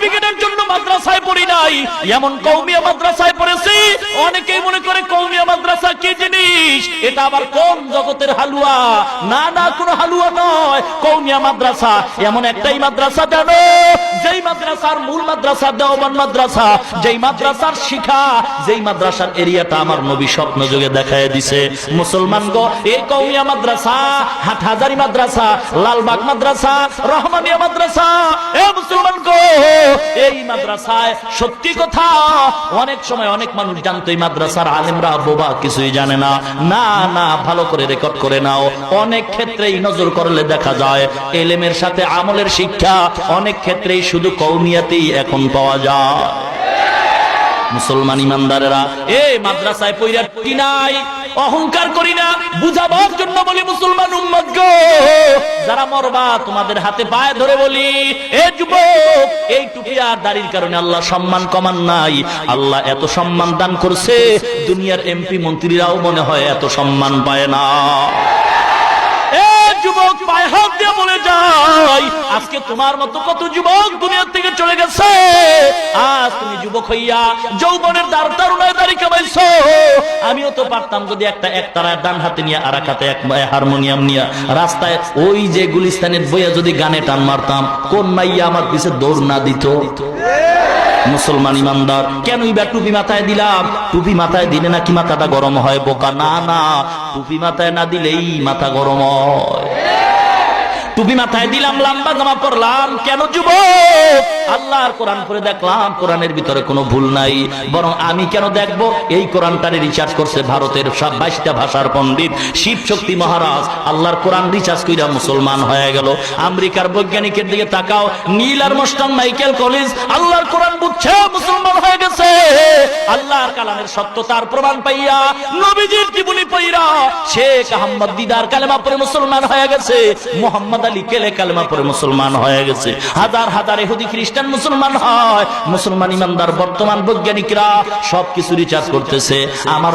সার্টিফিকেটের জন্য মাদ্রাসায় পড়ি নাই, এমন কওমিয়া মাদ্রাসায় পড়েছি। অনেকেই মনে করে কওমিয়া মাদ্রাসা কি জিনিস, এটা আবার কোন জগতের হালুয়া। না না, কোনো হালুয়া নয়। কওমিয়া মাদ্রাসা এমন একটাই মাদ্রাসা জানো, যেই মাদ্রাসার মূল মাদ্রাসা দেওবন্দ মাদ্রাসা, যেই মাদ্রাসার শিক্ষা, যেই মাদ্রাসার এরিয়াটা আমার নবী স্বপ্ন যুগে দেখায় দিছে। মুসলমান গো, এই কওমিয়া মাদ্রাসা, হাটহাজারী মাদ্রাসা, লালবাগ মাদ্রাসা, রহমানিয়া মাদ্রাসা, এ মুসলমান গো, এই মাদ্রাসায় সত্যি কথা অনেক সময় অনেক মানুষ জানতো এই মাদ্রাসার আলেমরা বোবা, কিছুই জানে না। না না, ভালো করে রেকর্ড করে নাও। অনেক ক্ষেত্রেই নজর করলে দেখা যায় এলেমের সাথে আমলের শিক্ষা অনেক ক্ষেত্রেই শুধু কওমিয়াতেই এখন পাওয়া যায়। মুসলমান ইমানদারেরা, এই মাদ্রাসায় পয়রা কি নাই, অহংকার করি না, বুঝাবার জন্য বলি মুসলমান উম্মত গো, যারা মরবা তোমাদের হাতে পায়ে ধরে বলি, এ যুবক, এই টুপি আর দাড়ির কারণে আল্লাহ সম্মান কমান নাই। আল্লাহ এত সম্মান দান করছে, দুনিয়ার এমপি মন্ত্রীরাও মনে হয় এত সম্মান পায় না। যুবক, পায়ে হাত দিয়ে বলে যাই, আজকে তোমার মতো কত যুবক দুনিয়া থেকে চলে গেছে। আজ তুমি যুবক হইয়া যৌবনের তারুণায় দাড়ি কামাইছো। আমিও তো পারতাম যদি একতারায় ডান হাতে নিয়ে আর এক হাতে হারমোনিয়াম নিয়ে রাস্তায় ওই যে গুলিস্তানের বইয়া যদি গানে টান মারতাম, কোন মাইয়া আমার পিছে দৌড় না দিত। মুসলমান ইমানদার, কেন এবার টুপি মাথায় দিলাম? টুপি মাথায় দিলে নাকি মাথাটা গরম হয়? বোকা, না না, টুপি মাথায় না দিলেই মাথা গরম হয়। টুপি মাথায় দিলাম, লম্বা জামা পরলাম, কেন যুবক? আল্লাহর কোরআন পড়ে দেখলাম কোরআনের ভিতরে কোনো ভুল নাই। বরং আমি কেন দেখবো? এই কোরআনটারে রিসার্চ করছে ভারতের 22টা ভাষার পণ্ডিত শিব শক্তি মহারাজ। আল্লাহর কোরআন রিসার্চ কইরা মুসলমান হয়ে গেল। আমেরিকার বৈজ্ঞানিকের দিকে তাকাও, নীল আর্মস্ট্রং, মাইকেল কলিন্স, আল্লাহর কোরআন বুঝছে, মুসলমান হয়ে গেছে। আল্লাহর কালামের সত্যতার প্রমাণ পাইয়া, নবীজির জীবনী পড়া শেখ আহমদ দিদার কালেমা পড়ে মুসলমান হয়ে গেছে। মুহাম্মদ আলী কেলে কালেমা পড়ে মুসলমান হয়ে গেছে। হাজার হাজার ইহুদি খ্রিস্টান মুসলমান হয়। মুসলমান ইমানদার বর্তমান বৈজ্ঞানিকরা সবকিছু রিসার্চ করতেছে। আমার